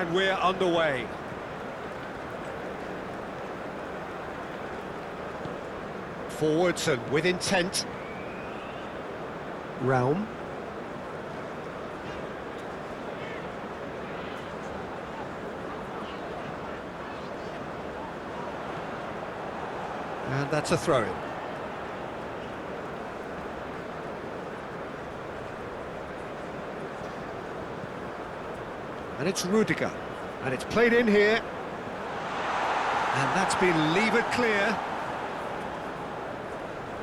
And we're underway. Forwards and with intent. Realm. And that's a throw-in. And it's Rudiger. And it's played in here. And that's been levered clear.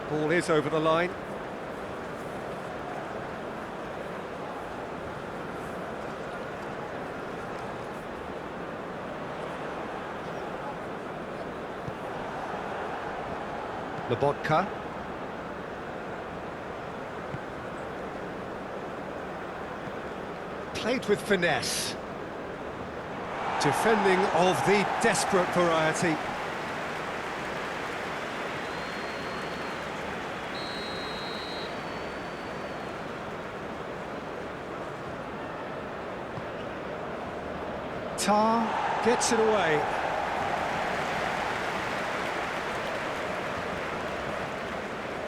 Ball is over the line. Lobotka. Played with finesse. Defending of the desperate variety. Tar gets it away.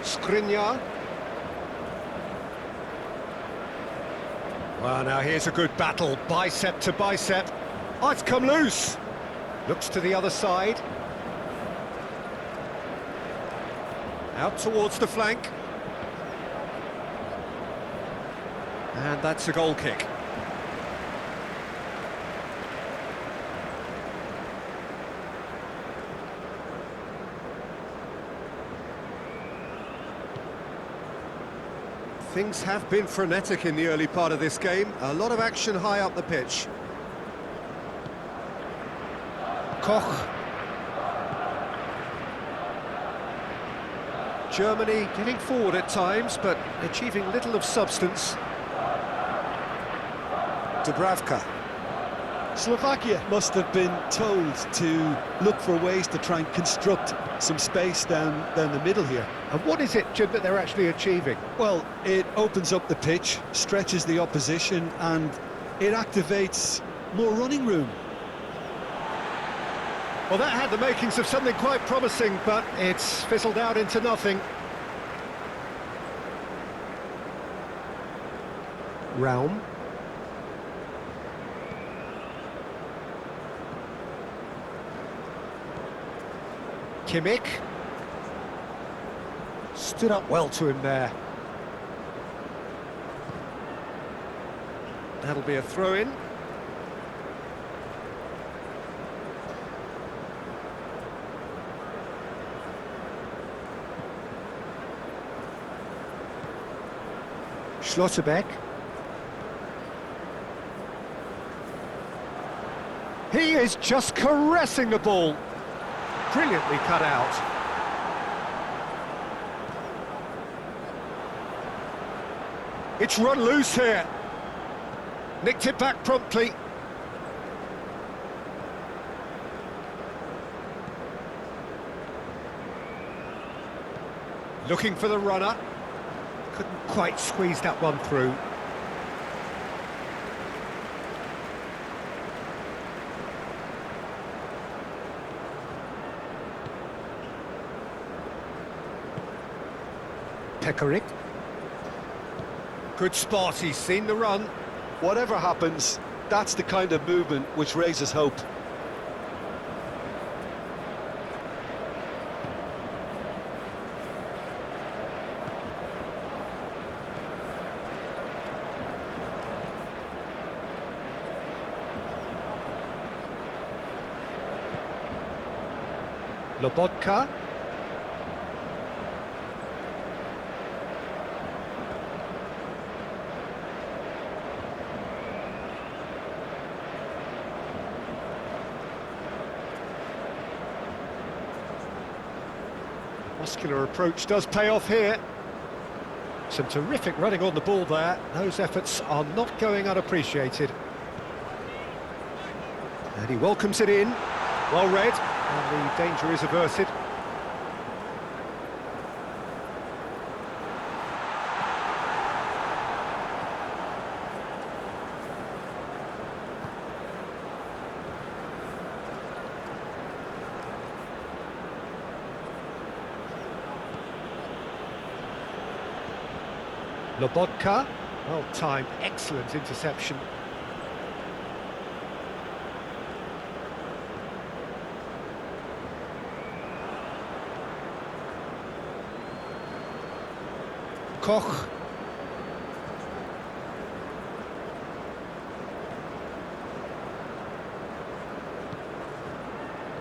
Skriniar. Well, now here's a good battle, bicep to bicep. Oh, it's come loose. Looks to the other side. Out towards the flank. And that's a goal kick. Things have been frenetic in the early part of this game. A lot of action high up the pitch. Koch. Germany getting forward at times, but achieving little of substance. Dubravka. Slovakia must have been told to look for ways to try and construct some space down the middle here. And what is it, Jim, that they're actually achieving? Well, it opens up the pitch, stretches the opposition, and it activates more running room. Well, that had the makings of something quite promising, but it's fizzled out into nothing. Realm. Kimmich. Stood up well to him there. That'll be a throw-in. Schlotterbeck. He is just caressing the ball. Brilliantly cut out. It's run loose here. Nicked it back promptly. Looking for the runner. Couldn't quite squeeze that one through. Pekarik. Good spot, he's seen the run. Whatever happens, that's the kind of movement which raises hope. Lobotka. Muscular approach does pay off here. Some terrific running on the ball there. Those efforts are not going unappreciated. And he welcomes it in. Well read. And the danger is averted. Lobotka, well timed, excellent interception. Koch.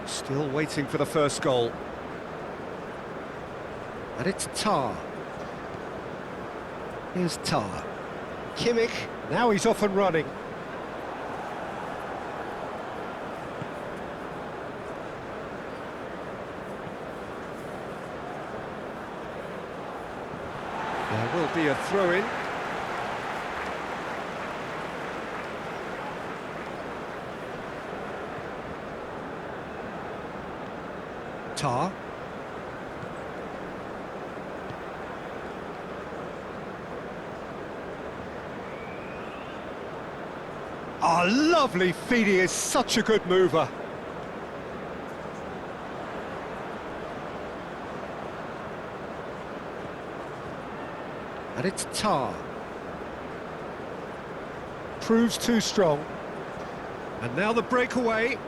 Still waiting for the first goal. And it's Tar. Here's Tar. Kimmich, now he's off and running. There will be a throw-in. Tar. Oh, lovely feed, he is such a good mover. And it's Tar. Proves too strong. And now the breakaway.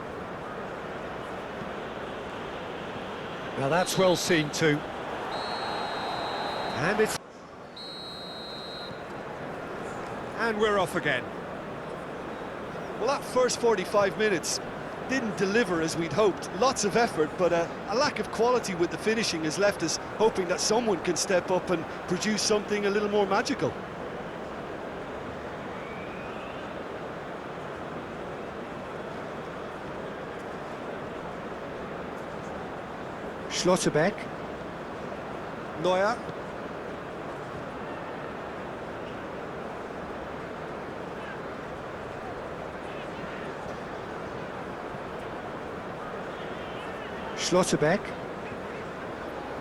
Now that's well seen too. And it's... And we're off again. Well, that first 45 minutes didn't deliver as we'd hoped. Lots of effort, but a lack of quality with the finishing has left us hoping that someone can step up and produce something a little more magical. Schlotterbeck. Neuer. Schlotterbeck.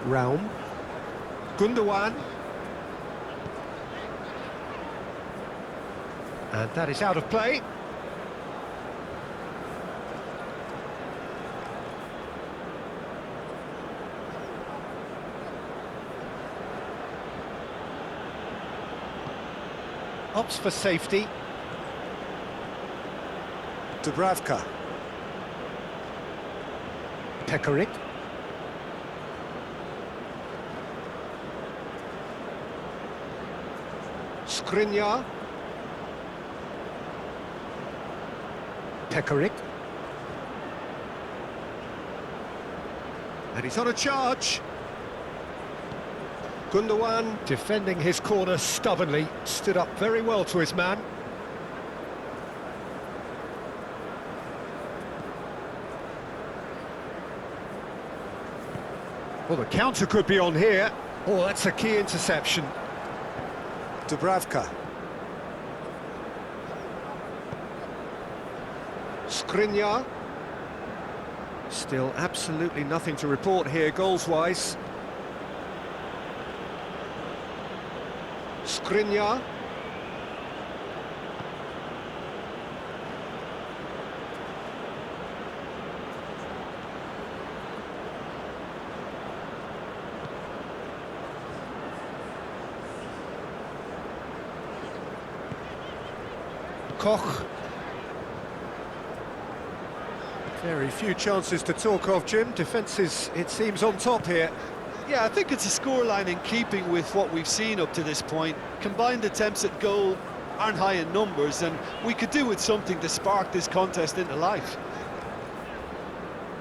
Raum. Gundogan. And that is out of play. Opts for safety. Dubravka. Pekarik. Skriniar. Pekarik. And he's on a charge. Gundogan defending his corner stubbornly, stood up very well to his man. Well, the counter could be on here. Oh, that's a key interception. Dubravka. Skriniar. Still absolutely nothing to report here, goals-wise. Skriniar. Koch. Very few chances to talk of, Jim. Defence is, it seems, on top here. Yeah, I think it's a scoreline in keeping with what we've seen up to this point. Combined attempts at goal aren't high in numbers, and we could do with something to spark this contest into life.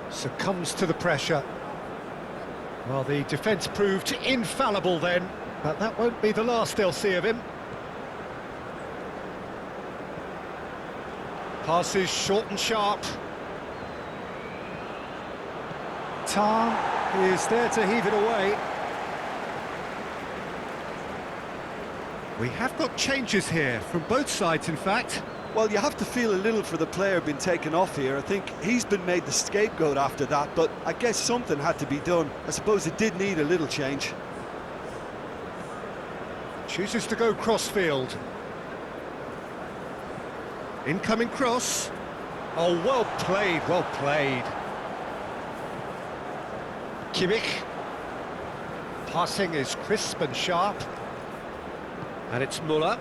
Succumbs to the pressure. Well, the defence proved infallible then, but that won't be the last they'll see of him. Passes short and sharp. Tar is there to heave it away. We have got changes here, from both sides in fact. Well, you have to feel a little for the player being taken off here. I think he's been made the scapegoat after that, but I guess something had to be done. I suppose it did need a little change. Chooses to go cross-field. Incoming cross. Oh, well played, well played. Kimmich. Passing is crisp and sharp. And it's Muller.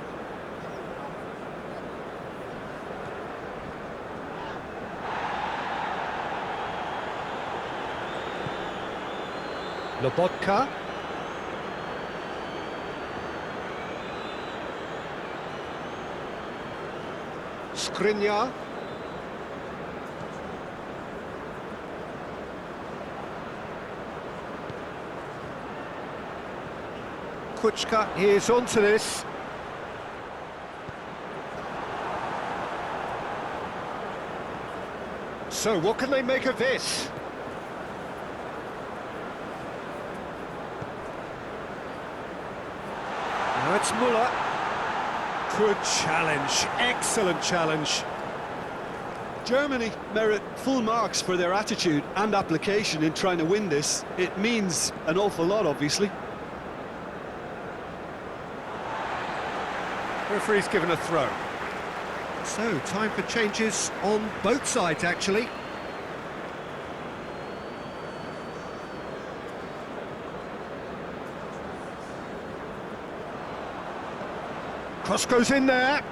Lobotka. Skriniar. Kuchka, he's onto this. So, what can they make of this? Now it's Muller. Good challenge, excellent challenge. Germany merit full marks for their attitude and application in trying to win this. It means an awful lot, obviously. Referee's given a throw. So, time for changes on both sides, actually. Cross goes in there.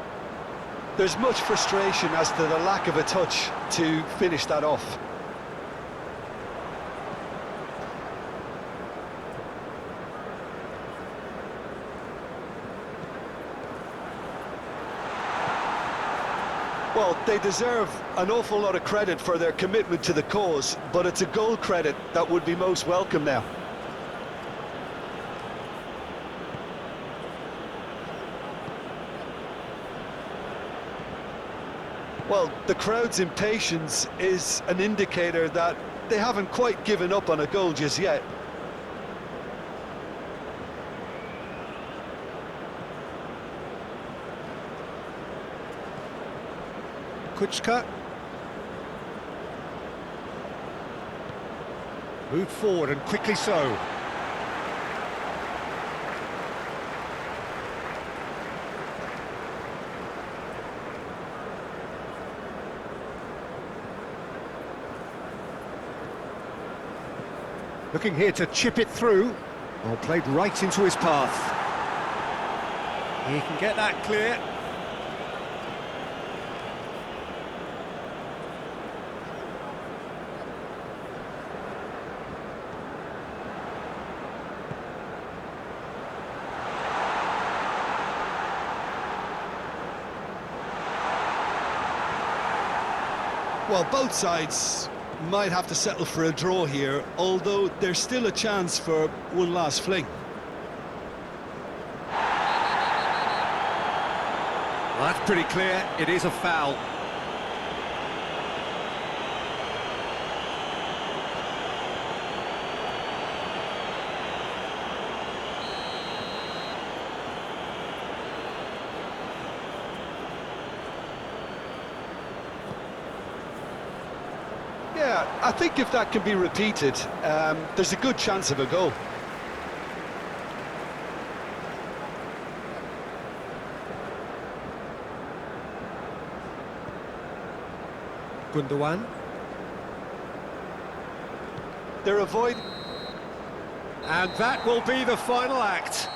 There's much frustration as to the lack of a touch to finish that off. Well, they deserve an awful lot of credit for their commitment to the cause, but it's a goal credit that would be most welcome now. Well, the crowd's impatience is an indicator that they haven't quite given up on a goal just yet. Kuchka. Moved forward and quickly so. Looking here to chip it through. Well, played right into his path. He can get that clear. Well, both sides might have to settle for a draw here, although there's still a chance for one last fling. Well, that's pretty clear. It is a foul. Yeah, I think if that can be repeated, there's a good chance of a goal. Gundogan. They're avoiding... And that will be the final act.